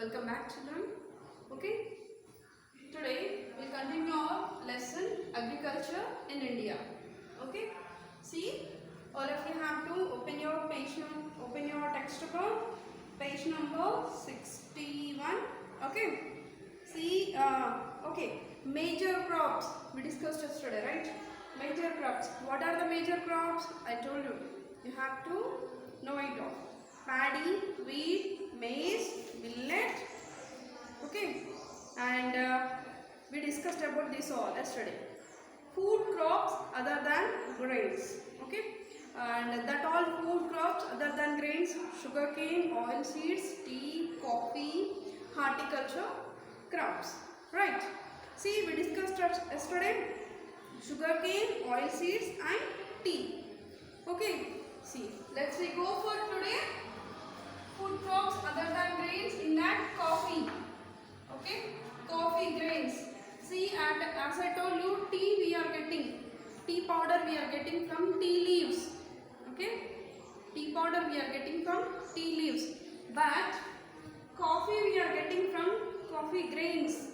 Welcome back, children. Okay, today we continue our lesson Agriculture in India. Okay, see, all of you have to open your textbook, page number 61. Okay, see, okay, major crops we discussed yesterday, right? Major crops. What are the major crops? I told you. You have to know it all. Paddy, wheat, maize, millet. Okay, and we discussed about this all yesterday. Food crops other than grains. Okay, and that all food crops other than grains: sugarcane, oil seeds, tea, coffee, horticulture crops. Right? See, we discussed yesterday sugarcane, oil seeds, and tea. Okay. See, let's we go for today. Food crops other than grains, in that coffee. Okay, coffee grains. See, and as I told you, tea we are getting, tea powder we are getting from tea leaves. Okay, tea powder we are getting from tea leaves, but coffee we are getting from coffee grains,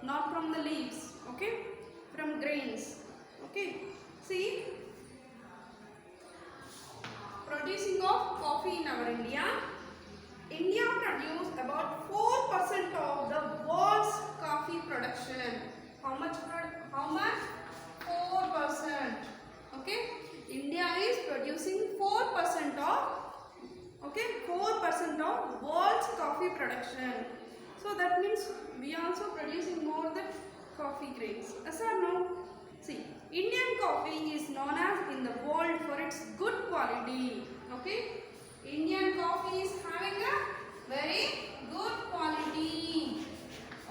not from the leaves. Okay, from grains. Okay, see, producing of coffee in our India. India produces about 4% of the world's coffee production. How much? 4%. Okay. India is producing 4% of 4% of world's coffee production. So that means we are also producing more than coffee grains. Yes or no? See, Indian coffee is known as in the world for its good quality. Okay. Indian coffee is having a very good quality.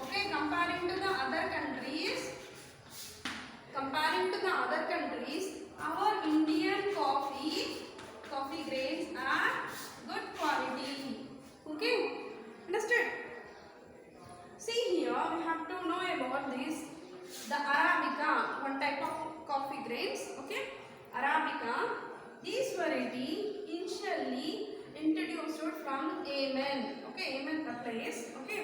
Okay, comparing to the other countries, our Indian coffee grains are good quality. Okay, understood? See here, we have to know about this. The Arabica, one type of coffee grains. Okay, Arabica. This variety initially introduced from Yemen. Okay, Yemen the place. Okay,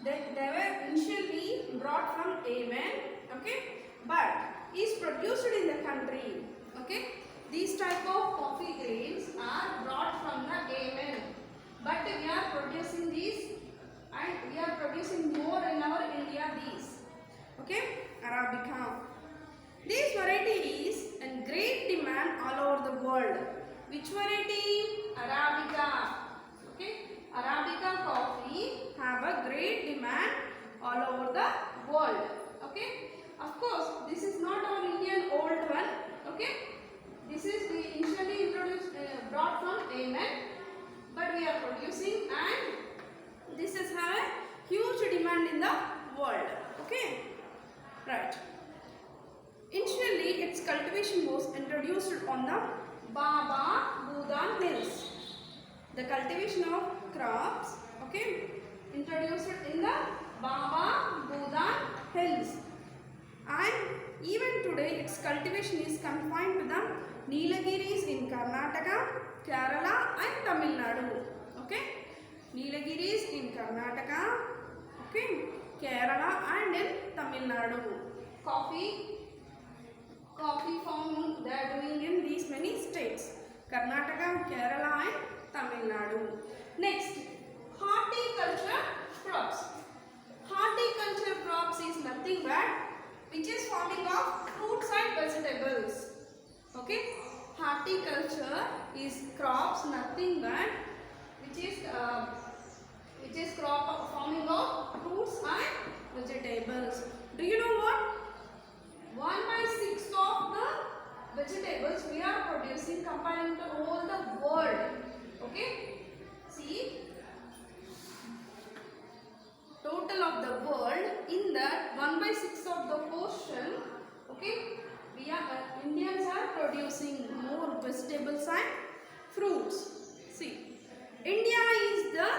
they were initially brought from Yemen. Okay, but is produced in the country. Okay, these type of coffee grains are brought from the Yemen, but we are producing these and we are producing more in our India. These. Okay, Arabica. This variety is in great demand all over the world. Which variety? Arabica. Okay, Arabica coffee have a great demand all over the world. Okay, of course, this is not our Indian old one. Okay, this is we initially introduced brought from Yemen, but we are producing, and this is have a huge demand in the world. Okay, right. Initially, its cultivation was introduced on the Baba Budan hills. The cultivation of crops, okay, introduced in the Baba Budan hills. And even today, its cultivation is confined to the Nilagiris in Karnataka, Kerala, and Tamil Nadu. Okay, Nilagiris in Karnataka, okay, Kerala, and in Tamil Nadu. Coffee farming they are doing in these many states: Karnataka, Kerala, and Tamil Nadu. Next, horticulture crops. Horticulture crops is nothing but which is farming of fruits and vegetables. Okay, horticulture is crops nothing but which is crop farming of fruits and vegetables. Do you know what? 1/6 of the vegetables we are producing comparing to all the world. Okay, see, total of the world, in that 1/6 of the portion. Okay, we are Indians are producing more vegetables and fruits. See, India is the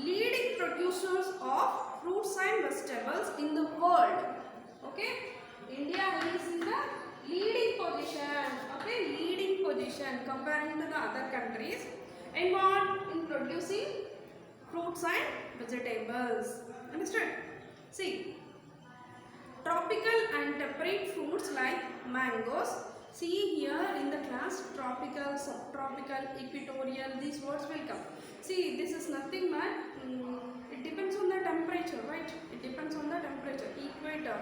leading producers of fruits and vegetables in the world. Okay, India is in the leading position. Okay, leading position comparing to the other fruits and vegetables. Understood? See, tropical and temperate fruits like mangoes. See here in the class, tropical, subtropical, equatorial, these words will come. See, this is nothing but it depends on the temperature, right? It depends on the temperature. Equator,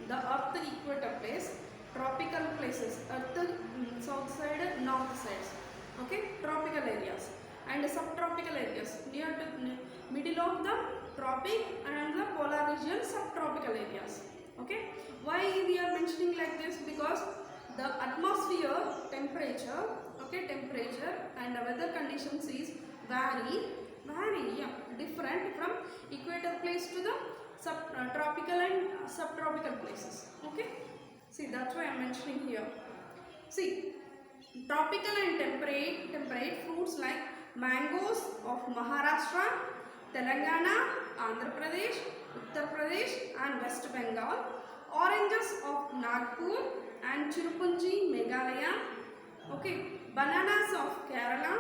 the earth equator place, tropical places, earth south side, north sides. Okay, tropical areas and subtropical areas near to middle of the tropic and the polar region, subtropical areas. Okay, why we are mentioning like this? Because the atmosphere temperature, okay, temperature and weather conditions is very different from equator place to the tropical and subtropical places. Okay, see, that's why I am mentioning here. See, tropical and temperate fruits like mangoes of Maharashtra, Telangana, Andhra Pradesh, Uttar Pradesh and West Bengal, oranges of Nagpur and Tirupati, Meghalaya, okay, bananas of Kerala,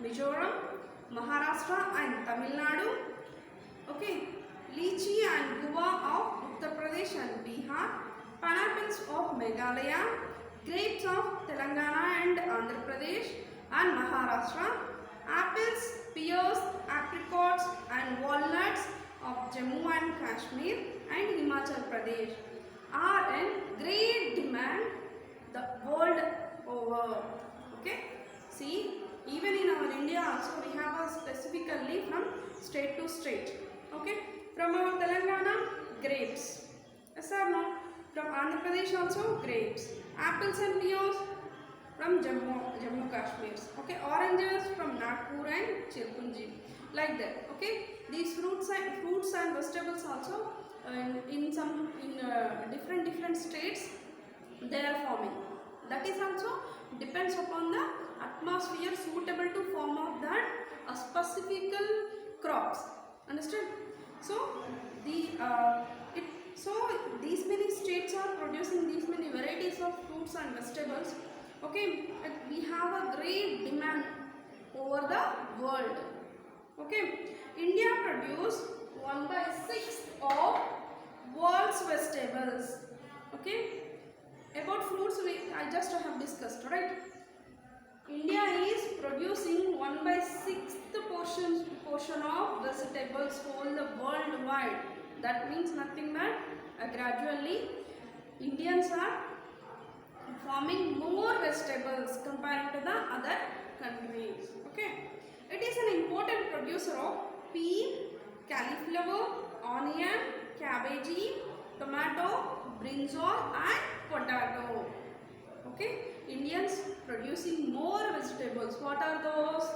Mizoram, Maharashtra and Tamil Nadu, okay, lychee and guava of Uttar Pradesh and Bihar, pineapples of Meghalaya, grapes of Telangana and Andhra Pradesh and Maharashtra, apples, pears, apricots and walnuts of Jammu and Kashmir and Himachal Pradesh are in great demand the world over. Okay, see, even in our India also we have a specifically from state to state. Okay, from our Telangana, grapes, yes or no? From Andhra Pradesh also grapes, apples and pears from Jammu Kashmir. Okay, oranges from Nagpur and Tirupati, like that. Okay, these fruits and vegetables also in different states they are forming. That is also depends upon the atmosphere suitable to form of that specific crops. Understand? So these many states are producing these many varieties of fruits and vegetables. Okay, we have a great demand over the world. Okay, India produce 1/6 of world's vegetables. Okay, about fruits I just have discussed, right? India is producing 1/6 portion of vegetables whole the worldwide. That means nothing but gradually Indians are farming more vegetables compared to the other countries. Okay, it is an important producer of pea, cauliflower, onion, cabbage, tomato, brinjal and potato. Okay, Indians producing more vegetables. What are those?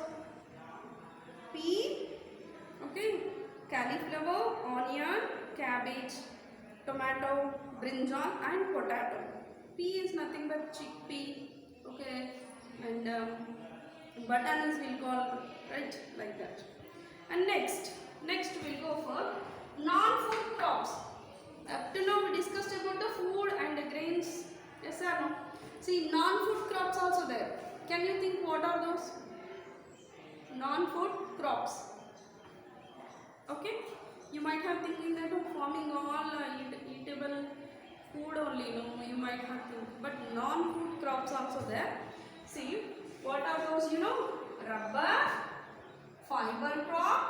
Pea, okay, cauliflower, onion, cabbage, tomato, brinjal and potato. Pea is nothing but chickpea, okay, and button we'll call, right, like that. And next we'll go for non-food crops. Up to now we discussed about the food and the grains. Yes or no? See, non-food crops also there. Can you think what are those? Non-food crops. Okay, you might have thinking that farming all eatable food only, no, you might have think, but non-food crops also there. See, what are those? You know, rubber, fiber crop,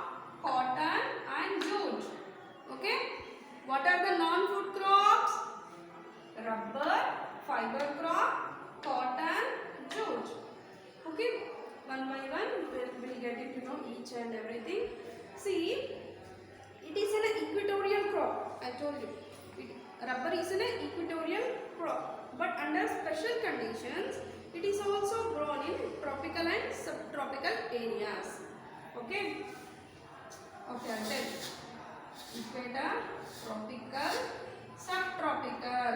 cotton and jute. Okay, what are the non-food crops? Rubber, fiber crop, cotton, jute. Okay, one by one we'll get it to know each and everything. See, it is an equatorial crop. I told you. Rubber is an equatorial crop, but under special conditions, it is also grown in tropical and subtropical areas. Okay. Okay, I'll tell you. Equator, tropical, subtropical,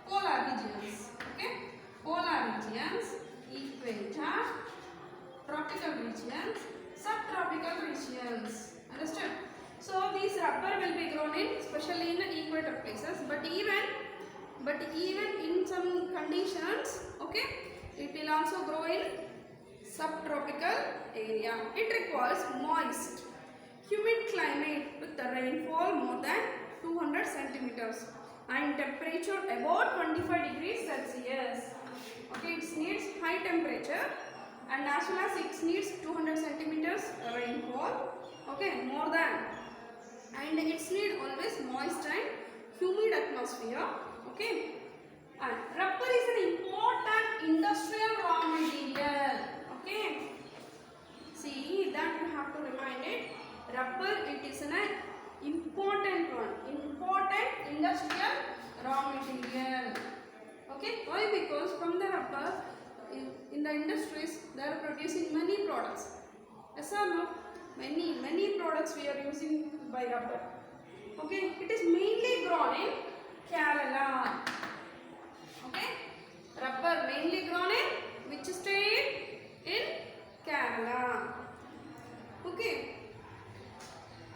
polar regions. Okay, polar regions, equator, tropical regions, subtropical regions. Understood? So these rubber will be grown in especially in the equator places, but even in some conditions, okay, it will also grow in subtropical area. It requires moist, humid climate with the rainfall more than 200 centimeters and temperature about 25 degrees Celsius. Okay, it needs high temperature and as well as it needs 200 centimeters rainfall. Okay, more than, and it needs always moist and humid atmosphere. Okay, and rubber is an important industrial raw material. Okay, see that you have to remind it. Rubber, it is an important one, important industrial raw material. Okay, why? Because from the rubber, in the industries, they are producing many products. Yes or no? Many products we are using by rubber. Okay, it is mainly grown in Kerala. Okay, rubber mainly grown in which state? In Kerala. Okay,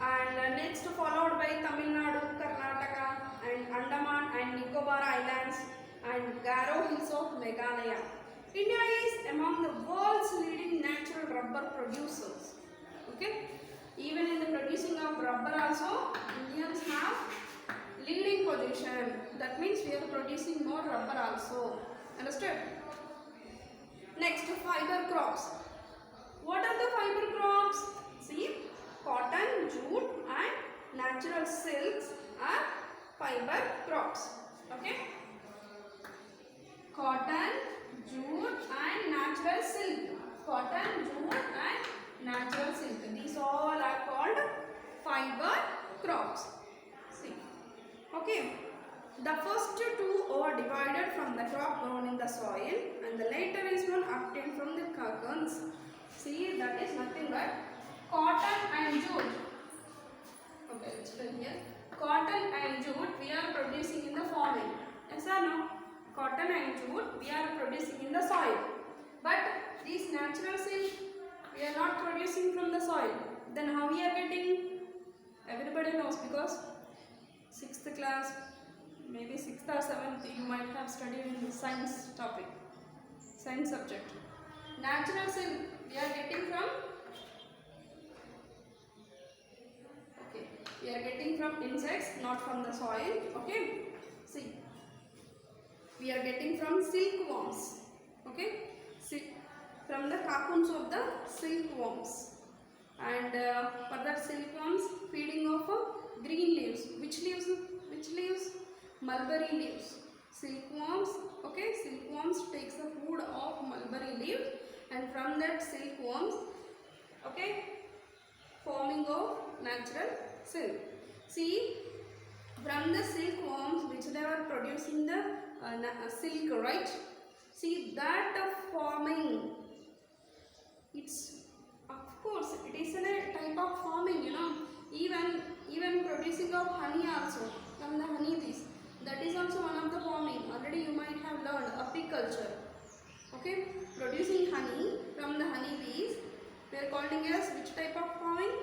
and next followed by Tamil Nadu, Karnataka, and Andaman and Nicobar Islands and Garo Hills of Meghalaya. India is among the world's leading natural rubber producers. Okay, even in the producing of rubber also, Indians have leading position. That means we are producing more rubber also. Understood? Next, fiber crops. What are the fiber crops? See, cotton, jute and natural silks are fiber crops. Okay? Cotton, jute and natural silk. Cotton, jute and natural silk. These all are called fiber crops. See. Okay. The first two are divided from the crop grown in the soil and the later is one obtained from the cocoons. See, that is nothing but cotton and jute. Okay, let's put here. Cotton and jute we are producing in the farming. Yes or no? Cotton and jute we are producing in the soil. But these natural silk we are not producing from the soil. Then how we are getting? Everybody knows because 6th class, maybe 6th or 7th you might have studied in the science topic, science subject. Natural silk we are getting from, okay, we are getting from insects, not from the soil. Okay, see, we are getting from silkworms. Okay, see, from the cocoons of the silkworms. And for that silkworms feeding of green leaves. Which leaves? Which leaves? Mulberry leaves. Silkworms. Okay, silkworms takes the food of mulberry leaves, and from that silkworms, okay, forming of natural silk. See, from the silkworms which they were producing the silk, right? See that forming. It's, of course, it is a type of farming, you know. Even producing of honey also from the honeybees. That is also one of the farming. Already you might have learned apiculture. Okay, producing honey from the honeybees. We are calling as which type of farming?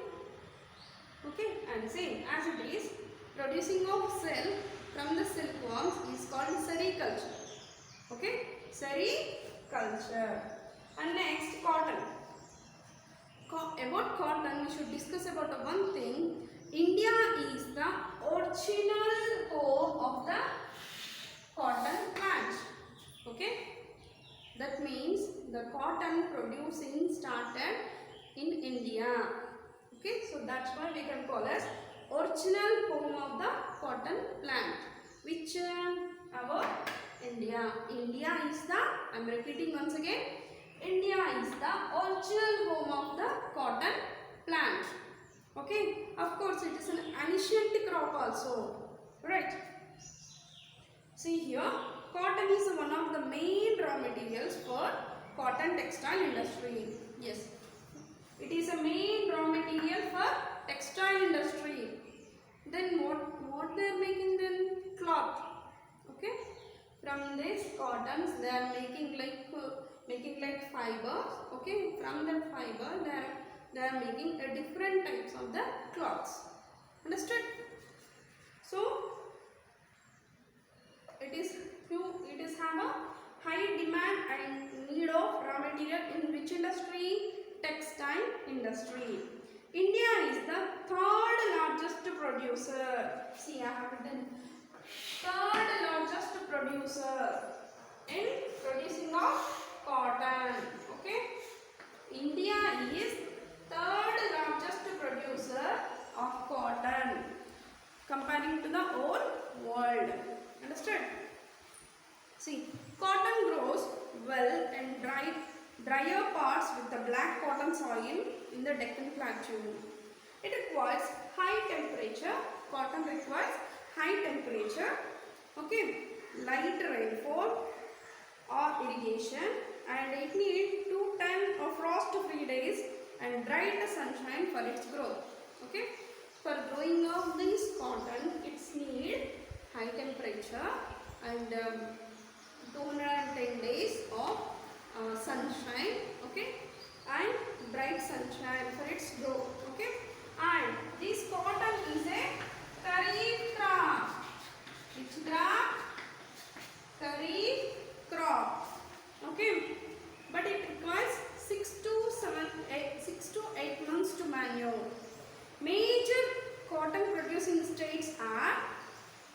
Okay, and same as it is. Producing of silk from the silkworms is called sericulture. Okay, sericulture. And next, cotton. About cotton, we should discuss about one thing. India is the original home of the cotton plant. Okay, that means the cotton producing started in India. Okay, so that's why we can call as original home of the cotton plant. Which our India. India is the, I am repeating once again, India is the original home of the cotton plant. Okay, of course it is an ancient crop also, right? See here, cotton is one of the main raw materials for cotton textile industry. Yes, it is a main raw material for textile industry. Then what they are making then? Cloth. Okay, from this cottons they are making like fibers. Okay, from that fiber they are making a different types of the cloths. Understood? So it is have a high demand and need of raw material material in which industry? Textile industry. India is the third largest producer. See, I have written third largest producer in producing of cotton. Okay. India is third largest producer of cotton comparing to the whole world. Understood? See, cotton grows well in drier parts with the black cotton soil in the Deccan Plateau. It requires high temperature. Cotton requires high temperature. Okay, light rainfall or irrigation, and it needs 2 times of frost-free days and bright sunshine for its growth. Okay, for growing of this cotton, it's need high temperature and 210 days of sunshine, okay, and bright sunshine for its growth, okay. And this cotton is a kharif crop. Which crop? Kharif crop, okay. But it requires 6 to 8 months to mature. Major cotton producing states are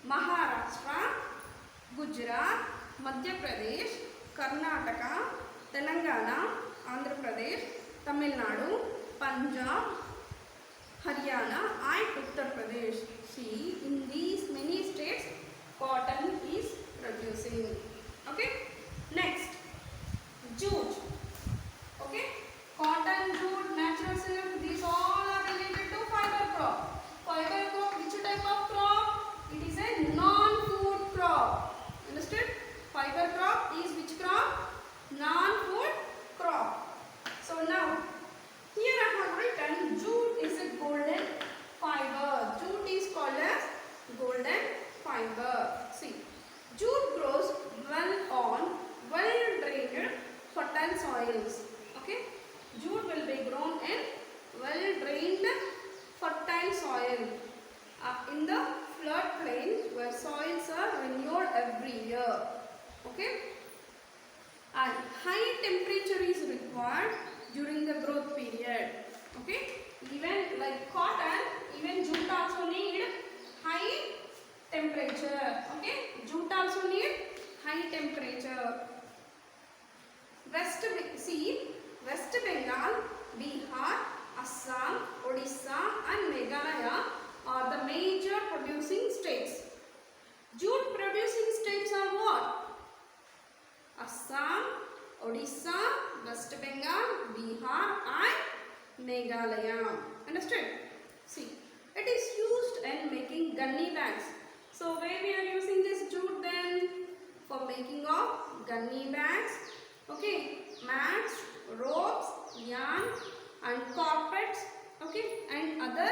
Maharashtra, Gujarat, Madhya Pradesh, Karnataka, Telangana, Andhra Pradesh, Tamil Nadu, Punjab, Haryana and Uttar Pradesh. See, in these many states cotton is producing. Okay. Next, jute. Okay. Cotton, jute, natural silk, these all are related to fiber crop. Fiber crop, which type of crop? It is a non-food crop. Understood? Fiber crop is which crop? Non-food crop. So now, here I have written jute is a golden fiber. Jute is called as golden fiber. See, jute grows well on well-drained fertile soils. Okay, jute will be grown in well-drained fertile soil in the floodplains where soils are renewed every year. Okay, and high temperature is required during the growth period. Okay, even like cotton, even jute also need high temperature. Okay, jute also need high temperature. West Bengal, Bihar, Assam, Odisha and Meghalaya are the major producing states. Jute producing states are what? Assam, Odisha, West Bengal, Bihar and Meghalaya. Understood? See, it is used in making gunny bags. So where we are using this jute then? For making of gunny bags, okay, mats, ropes, yarn and carpets, okay, and other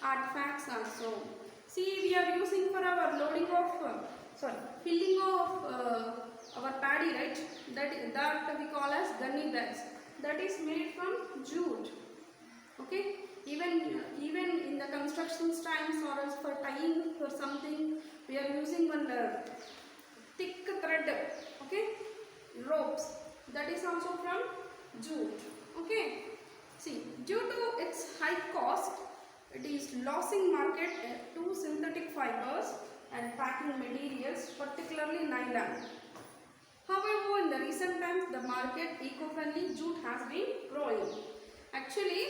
artifacts also. See, we are using for our loading of, filling of our paddy, right? That we call as gunny bags. That is made from jute. Okay, even in the construction times or else for tying for something, we are using one thick thread. Okay, ropes. That is also from jute. Okay. See, due to its high cost, it is losing market to synthetic fibers and packing materials, particularly nylon. However, in the recent times, the market eco-friendly jute has been growing. Actually,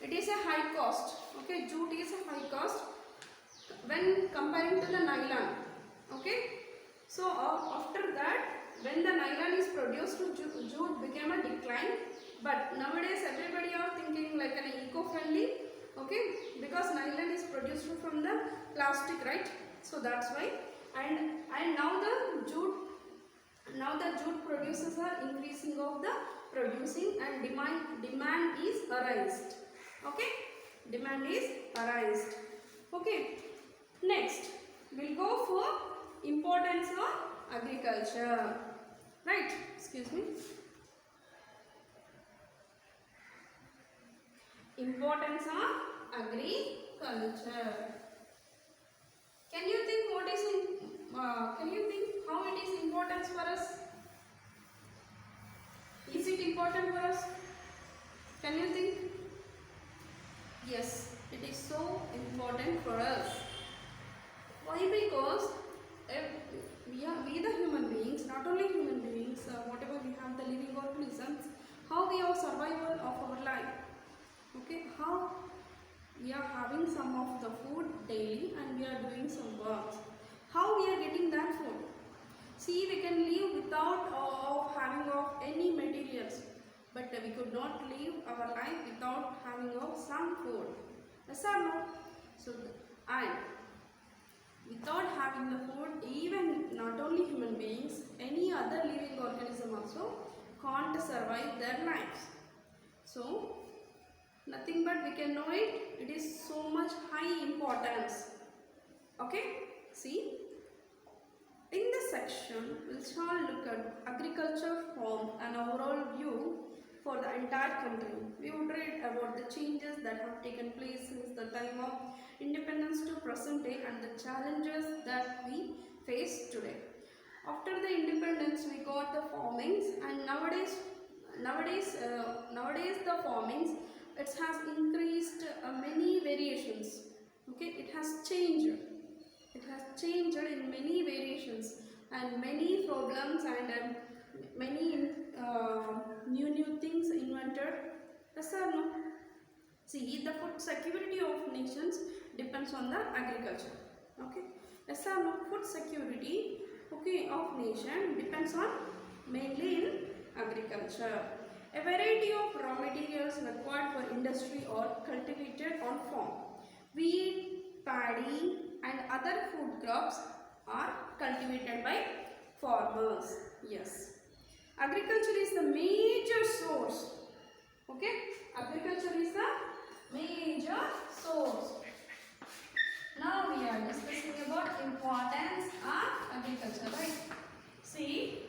it is a high cost. Okay, jute is a high cost when comparing to the nylon. Okay, so after that, when the nylon is produced, jute became a decline. But nowadays, everybody are thinking like an eco-friendly. Okay, because nylon is produced from the plastic, right? So that's why. And now the jute producers are increasing of the producing and demand is arised. Okay, demand is arised. Okay, next we'll go for importance of agriculture. Right? Excuse me. Importance of agriculture. Can you think what is can you think how it is importance for us? Is it important? important for us? Can you think? Yes, it is so important for us. Why? Because we the human beings, not only human beings, whatever we have the living organisms, how we are survival of our life. Okay, how we are having some of the food daily and we are doing some works. How we are getting that food? See, we can live without having of any materials, but we could not live our life without having of some food. Yes or no? So, and without having the food, even not only human beings, any other living organism also can't survive their lives. So, nothing but we can know it. It is so much high importance. Okay? See? In this section, we shall look at agriculture from an overall view for the entire country. We would read about the changes that have taken place since the time of independence to present day and the challenges that we face today. After the independence, we got the farmings, and nowadays the farmings, it has increased many variations. Okay, it has changed. It has changed in many variations and many problems and many new things invented. Yes or no? See, the food security of nations depends on the agriculture. Okay. Yes or no? Food security, okay, of nation depends on mainly in agriculture. A variety of raw materials required for industry are cultivated on farm. Wheat, paddy and other food crops are cultivated by farmers. Yes. Agriculture is the major source. Okay. Agriculture is the major source. Now we are discussing about importance of agriculture, right? See,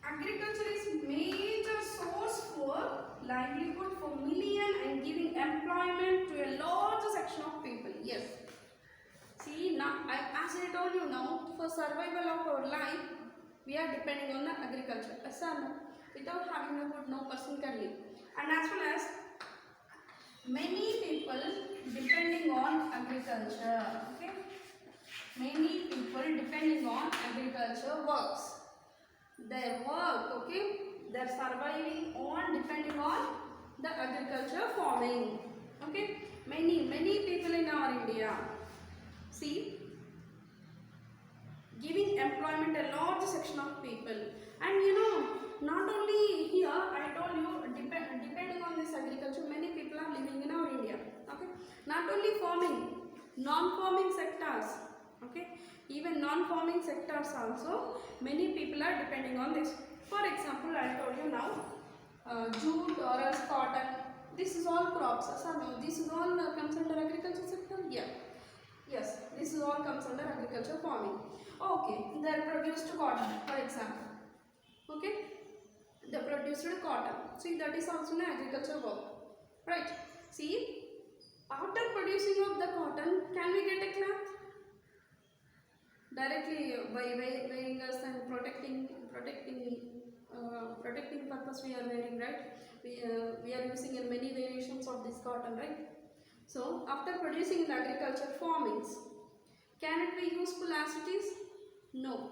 agriculture is major source for livelihood for million and giving employment to a large section of people. Yes. See, now as I told you now, for survival of our life, we are depending on the agriculture. Yes or no? Without having a food, no person can live. And as well as many people depending on agriculture. Okay, many people depending on agriculture works. Their work, okay, they're surviving on depending on the agriculture farming. Okay, many people in our India. See, giving employment a large section of people, and you know, not only here, I told you, depending on this agriculture, many people are living in our India. Okay, not only farming, non-farming sectors. Okay, even non-farming sectors also, many people are depending on this. For example, I told you now, jute or else cotton. This is all crops. So this is all comes under agriculture sector. Yeah. Yes, this is all comes under agriculture farming. Okay, they are produced cotton, for example. Okay, they produced cotton. See, that is also an agriculture work, right? See, after producing of the cotton, can we get a cloth? Directly by wearing us and protecting purpose we are wearing, right? We are using in many variations of this cotton, right? So, after producing in agriculture farmings, can it be useful as it is? No.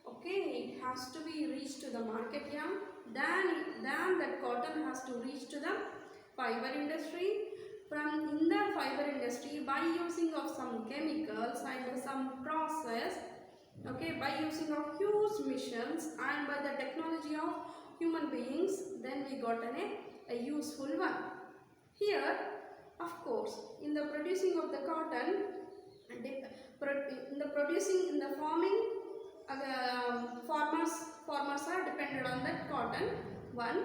Okay, it has to be reached to the market, yeah. Then that cotton has to reach to the fiber industry. From in the fiber industry, by using of some chemicals and some process, okay, by using of huge machines and by the technology of human beings, then we got a useful one. Here, of course, in the producing of the cotton, in the farming, farmers are dependent on that cotton one,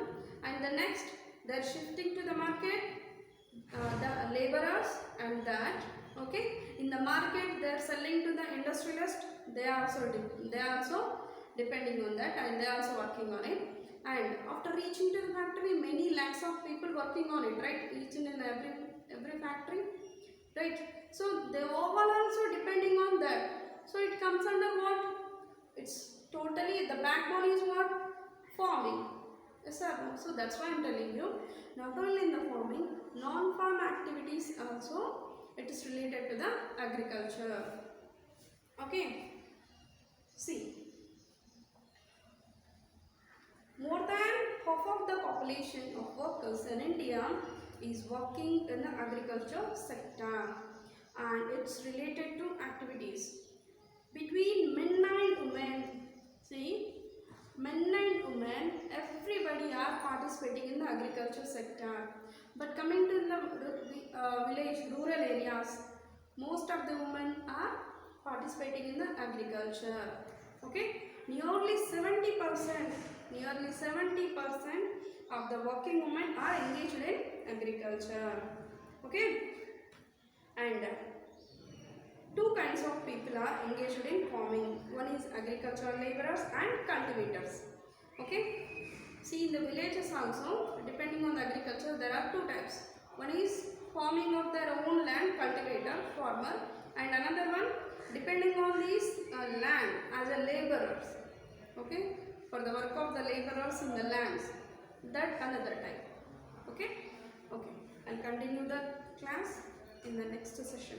and the next they are shifting to the market, the laborers, and that, okay, in the market they are selling to the industrialist. They are also depending on that, and they are also working on it. And after reaching to the factory, many lakhs of people working on it, right? Each and every factory, right? So they all also depending on that. So it comes under what? It's totally, the backbone is what? Farming. Yes or no? So that's why I'm telling you, not only in the farming, non-farm activities also it is related to the agriculture. Okay. See, more than half of the population of workers in India is working in the agriculture sector, and it's related to activities between men and women. See, men and women, everybody are participating in the agriculture sector. But coming to the village, rural areas, most of the women are participating in the agriculture. Okay, nearly 70% of the working women are engaged in agriculture. Okay, and two kinds of people are engaged in farming. One is agricultural laborers and cultivators. Okay. See, in the villages also, depending on the agriculture, there are two types. One is farming of their own land, cultivator, farmer, and another one depending on this land as a laborers. Okay. For the work of the laborers in the lands. That another type. Okay. Okay. I'll continue the class in the next session.